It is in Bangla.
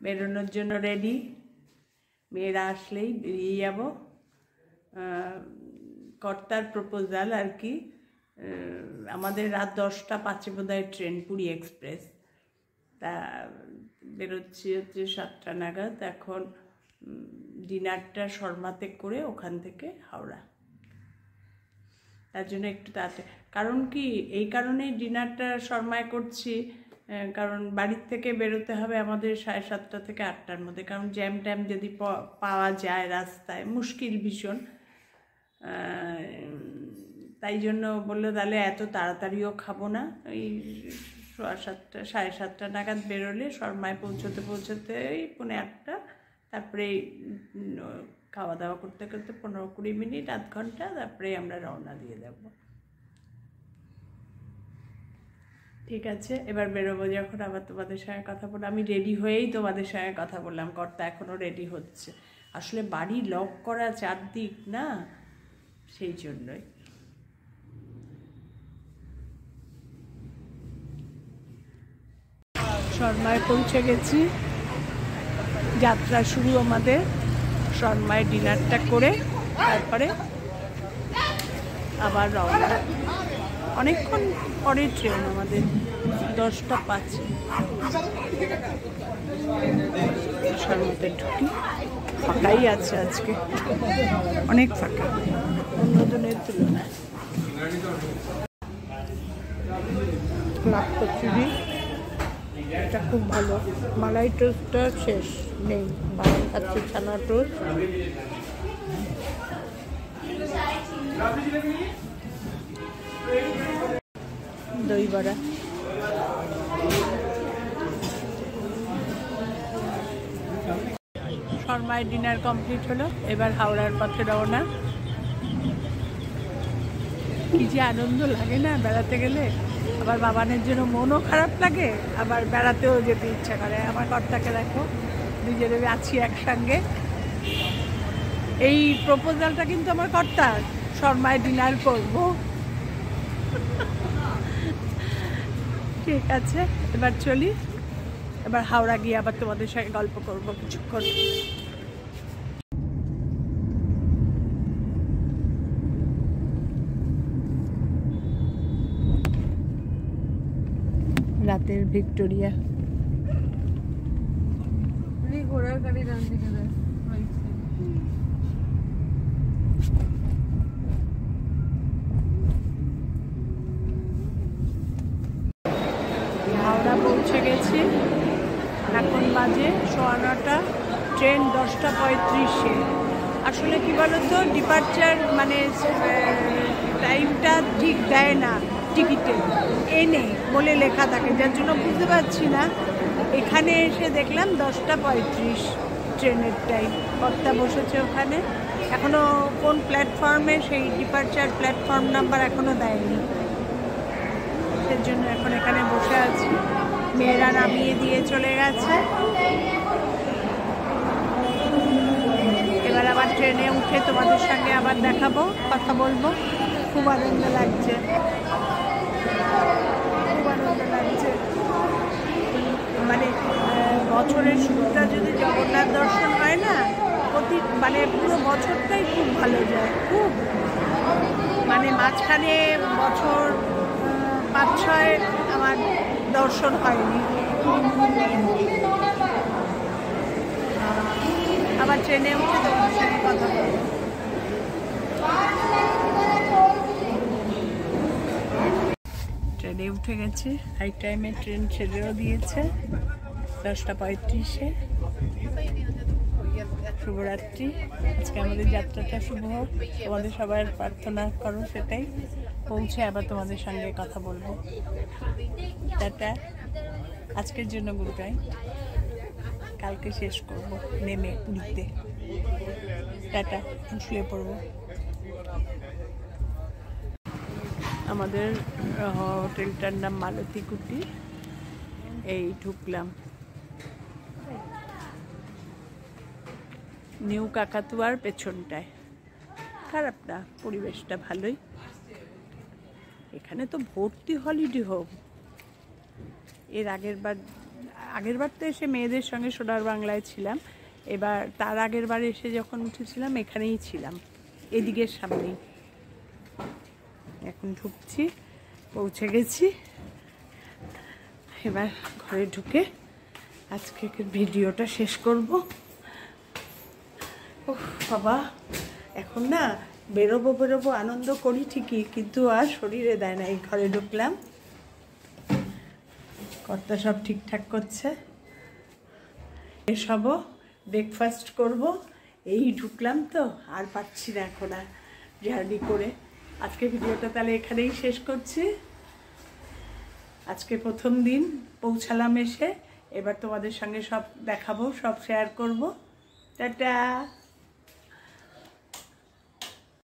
বেরোনোর জন্য রেডি। মেয়েরা আসলেই বেরিয়ে যাব। কর্তার প্রপোজাল আর কি, আমাদের রাত 10টা 5 বোধহয় ট্রেন, পুরী এক্সপ্রেস। তা বেরোচ্ছি হচ্ছে 7টা নাগাদ। এখন ডিনারটা শর্মাতে করে ওখান থেকে হাওড়া। তার জন্য একটু তাড়াতাড়ি, কারণ কি এই কারণেই ডিনারটা শর্মায় করছি, কারণ বাড়ির থেকে বেরোতে হবে আমাদের 7:30 থেকে 8টার মধ্যে, কারণ জ্যাম ট্যাম যদি পাওয়া যায় রাস্তায় মুশকিল ভীষণ। তাই জন্য বললো তাহলে এত তাড়াতাড়িও খাবো না, ওই 7:30 7:30 নাগাদ বেরোলে শর্মায় পৌঁছতে ওই 8:45, তারপরে খাওয়া দাওয়া করতে করতে 15-20 মিনিট, আধ ঘন্টা, তারপরে আমরা রওনা দিয়ে দেব। ঠিক আছে, এবার বেরোবো যখন আবার তোমাদের সঙ্গে কথা বলবো। আমি রেডি হয়েই তোমাদের সঙ্গে কথা বললাম, কর্তা এখনও রেডি হচ্ছে। আসলে বাড়ি লক করা চারদিক না, সেই জন্যই। শর্মায় পৌঁছে গেছি, যাত্রা শুরু আমাদের। শর্মায় ডিনারটা করে তারপরে আবার রওনা। অনেকক্ষণ পরে ট্রেন আমাদের, 10টা 5। শর্মাতে ঢুকি, ফাঁকাই আছে আজকে, অনেক ফাঁকা অন্য দিনের তুলনায়। লাভ কচুরি, এটা খুব ভালো। মালাই টোস্টটা শেষ নেই, বাড়ি খাচ্ছে ছানা টোস্ট। দই বড়া। শর্মায় ডিনার কমপ্লিট হলো, এবার হাওড়ার পথে রওনা। কি যে আনন্দ লাগে না বেড়াতে গেলে, আবার বাবানের জন্য মনও খারাপ লাগে, আবার বেড়াতেও যেতে ইচ্ছা করে। আমার কর্তাকে দেখো, দুজনে আছি একসঙ্গে। এই প্রপোজালটা কিন্তু আমার কর্তার, শর্মায় ডিনার করব। ঠিক আছে, এবার চলি। এবার হাওড়া গিয়ে আবার তোমাদের সঙ্গে গল্প করবো কিছুক্ষণ। রাতের ভিক্টোরিয়া। ঘোড়ার গাড়ি ডান দিকে যায়। হাওড়া পৌঁছে গেছি, এখন বাজে 9:15, ট্রেন 10টা 35-এ। আসলে কি বলতো, ডিপার্চার মানে টাইমটা ঠিক দেয় না টিকিটে, এনে বলে লেখা থাকে, যার জন্য বুঝতে পারছি না। এখানে এসে দেখলাম 10টা 35 ট্রেনের টাইম। কর্তা বসেছে ওখানে, এখনও কোন প্ল্যাটফর্মে সেই ডিপার্চার প্ল্যাটফর্ম নাম্বার এখনও দেয়নি, সেই জন্য এখন এখানে বসে আছি। মেয়েরা নামিয়ে দিয়ে চলে গেছে। এবার আবার ট্রেনে উঠে তোমাদের সঙ্গে আবার দেখাবো, কথা বলবো। খুব আনন্দ লাগছে, খুব আনন্দ লাগছে। মানে বছরের শুরুটা যদি জগন্নাথ দর্শন হয় না, মানে পুরো বছরটাই খুব ভালো যায়, খুব। মানে মাঝখানে বছর 5-6 আমার দর্শন হয়নি। আবার ট্রেনে উঠে তোমার সঙ্গে কথা বলবো। ট্রেনে উঠে গেছে, হাই টাইমে ট্রেন ছেড়েও দিয়েছে 10টা 35-এ। শুভরাত্রি। আজকে আমাদের যাত্রাটা শুভ হোক, তোমাদের সবার প্রার্থনা করো সেটাই। পৌঁছে আবার তোমাদের সঙ্গে কথা বলবো। টাটা, আজকের জন্য গুড নাইট। কালকে শেষ করব নেমে পুরীতে। টাটা, শুয়ে পড়বো। আমাদের হোটেলটার নাম মালতী কুটি। এই ঢুকলাম নিউ কাকাতুয়ার পেছনটায়। খারাপ না, পরিবেশটা ভালোই। এখানে তো ভর্তি হলিডে হোম। এর আগের বার তো এসে মেয়েদের সঙ্গে সোনার বাংলায় ছিলাম, এবার তার আগের বার এসে যখন উঠেছিলাম এখানেই ছিলাম, এদিকের সামনেই। এখন ঢুকছি, পৌঁছে গেছি। এবার ঘরে ঢুকে আজকে ভিডিওটা শেষ করব। ওহ বাবা, এখন না বেরোবো আনন্দ করি ঠিকই, কিন্তু আর শরীরে দেয় না। এই ঘরে ঢুকলাম, কর্তা সব ঠিকঠাক করছে, এসবও ব্রেকফাস্ট করব। এই ঢুকলাম তো আর পাচ্ছি না এখন আর জার্নি করে। আজকে ভিডিওটা তাহলে এখানেই শেষ করছি। আজকে প্রথম দিন পৌঁছালাম এসে, এবার তোমাদের সঙ্গে সব দেখাবো, সব শেয়ার করব। টাটা।